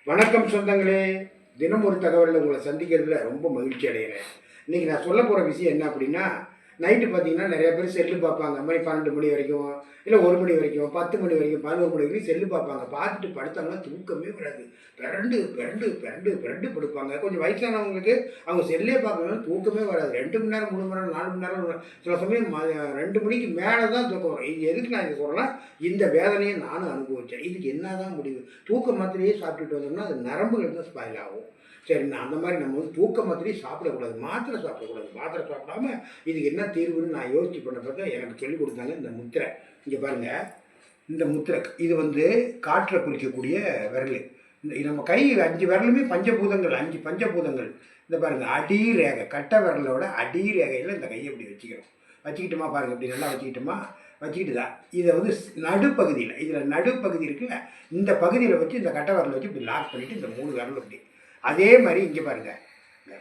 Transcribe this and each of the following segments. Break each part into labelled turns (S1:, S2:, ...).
S1: வணக்கம் சொந்தங்களே, தினம் ஒரு தகவலில் உங்களை சந்திக்கிறதுல ரொம்ப மகிழ்ச்சி அடைகிறேன். இன்றைக்கி நான் சொல்ல போகிற விஷயம் என்ன அப்படின்னா, நைட்டு பார்த்தீங்கன்னா நிறைய பேர் செல்லு பார்ப்பாங்க. மணி 12 மணி வரைக்கும், இல்லை 1 மணி வரைக்கும், 10 மணி வரைக்கும், 11 மணி வரைக்கும் செல்லு பார்ப்பாங்க. பார்த்துட்டு படுத்தாங்கன்னா தூக்கமே வராது. பிறண்டு பிறண்டு பிறண்டு பிறண்டு படுப்பாங்க. கொஞ்சம் வயசானவங்களுக்கு அவங்க செல்லே பார்க்கறதுனால தூக்கமே வராது. 2 மணி நேரம், 3 மணி நேரம், 4 மணி நேரம், சில சமயம் 2 மணிக்கு மேலே தான் தூக்கம் வரும். இது எதுக்கு நான் இதை சொல்கிறேன்னா, இந்த வேதனையை நானும் அனுபவித்தேன். இதுக்கு என்ன தான் முடிவு? தூக்க மாத்திரையே சாப்பிட்டுட்டு வந்தோம்னா அது நரம்புகள் தான் ஸ்பாயில் ஆகும். சரிண்ணா, அந்த மாதிரி நம்ம வந்து தூக்க மாத்திரையே சாப்பிடக்கூடாது, மாத்திரை சாப்பிடக்கூடாது. மாத்திரை சாப்பிடாம இதுக்கு என்ன தீர்வுன்னு நான் யோசிச்சு பண்ண பார்த்தா எனக்கு சொல்லிக் கொடுத்தாங்க இந்த முத்திரை. இங்கே பாருங்கள், இந்த முத்திரை இது வந்து காற்றை குறிக்கக்கூடிய விரல். இந்த நம்ம கை 5 விரலுமே பஞ்சபூதங்கள், 5 பஞ்சபூதங்கள். இந்த பாருங்கள், அடி ரேகை, கட்டை விரலோட அடி ரேகையில் இந்த கையை இப்படி வச்சுக்கிறோம். வச்சுக்கிட்டோமா பாருங்கள், இப்படி நல்லா வச்சுக்கிட்டோமா, வச்சுக்கிட்டு தான் இதை வந்து நடுப்பகுதியில், இதில் நடுப்பகுதி இருக்குல்ல, இந்த பகுதியில் வச்சு இந்த கட்டை விரலை வச்சு இப்படி லாக் பண்ணிவிட்டு இந்த 3 விரலும் இப்படி. அதே மாதிரி இங்கே பாருங்கள்,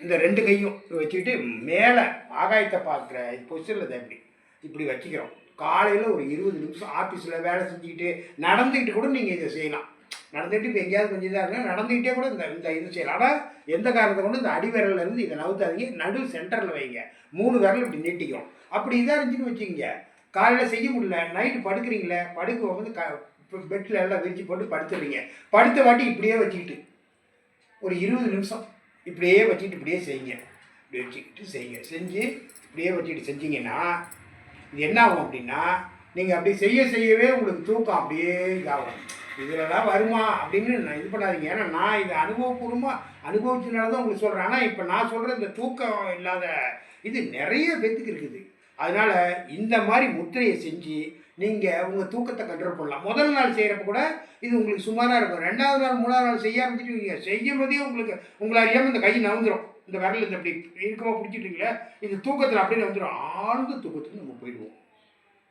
S1: இந்த 2 கையும் வச்சுக்கிட்டு மேலே ஆகாயத்தை பார்க்குற பொசிஷனில் தான் இப்படி இப்படி வச்சுக்கிறோம். காலையில் ஒரு 20 நிமிஷம் ஆஃபீஸில் வேலை செஞ்சுக்கிட்டு நடந்துக்கிட்டு கூட நீங்கள் இதை செய்யலாம். நடந்துக்கிட்டு இப்போ எங்கேயாவது கொஞ்சம் இதாக இருந்தால் நடந்துக்கிட்டே கூட இந்த இது செய்யலாம். ஆனால் எந்த காரணத்தை கொண்டு இந்த அடிவிரலேருந்து இதை நவுத்தாதீங்க, நடு சென்டரில் வைங்க. 3 விரல் இப்படி நீட்டிக்கிறோம். அப்படி இதாக இருந்துச்சுன்னு வச்சுக்கிங்க, காலையில் செய்ய முடியல, நைட்டு படுக்கிறீங்களே, படுக்க வந்து பெட்டில் எல்லாம் விரிச்சு போட்டு படுத்துடுறீங்க. படுத்த வாட்டி இப்படியே வச்சுக்கிட்டு ஒரு 20 நிமிஷம் இப்படியே வச்சுக்கிட்டு இப்படியே செய்யுங்க. இப்படி வச்சுக்கிட்டு செய்யுங்க. செஞ்சு இப்படியே வச்சுக்கிட்டு செஞ்சீங்கன்னா இது என்ன ஆகும் அப்படின்னா, நீங்கள் அப்படி செய்யவே உங்களுக்கு தூக்கம் அப்படியே இதாகும். இதிலலாம் வருமா அப்படின்னு நான் இது பண்ணாதீங்க. ஏன்னா நான் இதை அனுபவபூர்வமாக அனுபவிச்சதுனால தான் உங்களுக்கு சொல்கிறேன். ஆனால் இப்போ நான் சொல்கிற இந்த தூக்கம் இல்லாத இது நிறைய பேத்துக்கு இருக்குது. அதனால் இந்த மாதிரி முத்திரையை செஞ்சு நீங்கள் உங்கள் தூக்கத்தை கண்ட்ரோல் பண்ணலாம். முதல் நாள் செய்கிறப்ப கூட இது உங்களுக்கு சுமாராக இருக்கும். 2வது நாள் 3வது நாள் செய்ய ஆரம்பிச்சுட்டு செய்யும் போதே உங்களை அறியாமல் இந்த கை நவுந்துடும். இந்த விரல் இந்த அப்படி இறுக்கமாக பிடிச்சிட்டீங்களே, இது தூக்கத்தில் அப்படியே நவுந்துடும். ஆழ்ந்த தூக்கத்துக்கு நம்ம போயிடுவோம்.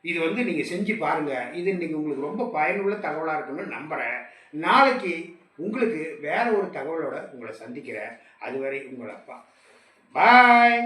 S1: இது வந்து நீங்கள் செஞ்சு பாருங்கள். இது இன்றைக்கி உங்களுக்கு ரொம்ப பயனுள்ள தகவலாக இருக்குன்னு நம்புகிறேன். நாளைக்கு உங்களுக்கு வேறு ஒரு தகவலோடு உங்களை சந்திக்கிறேன். அதுவரை உங்கள் அப்பா. பாய்.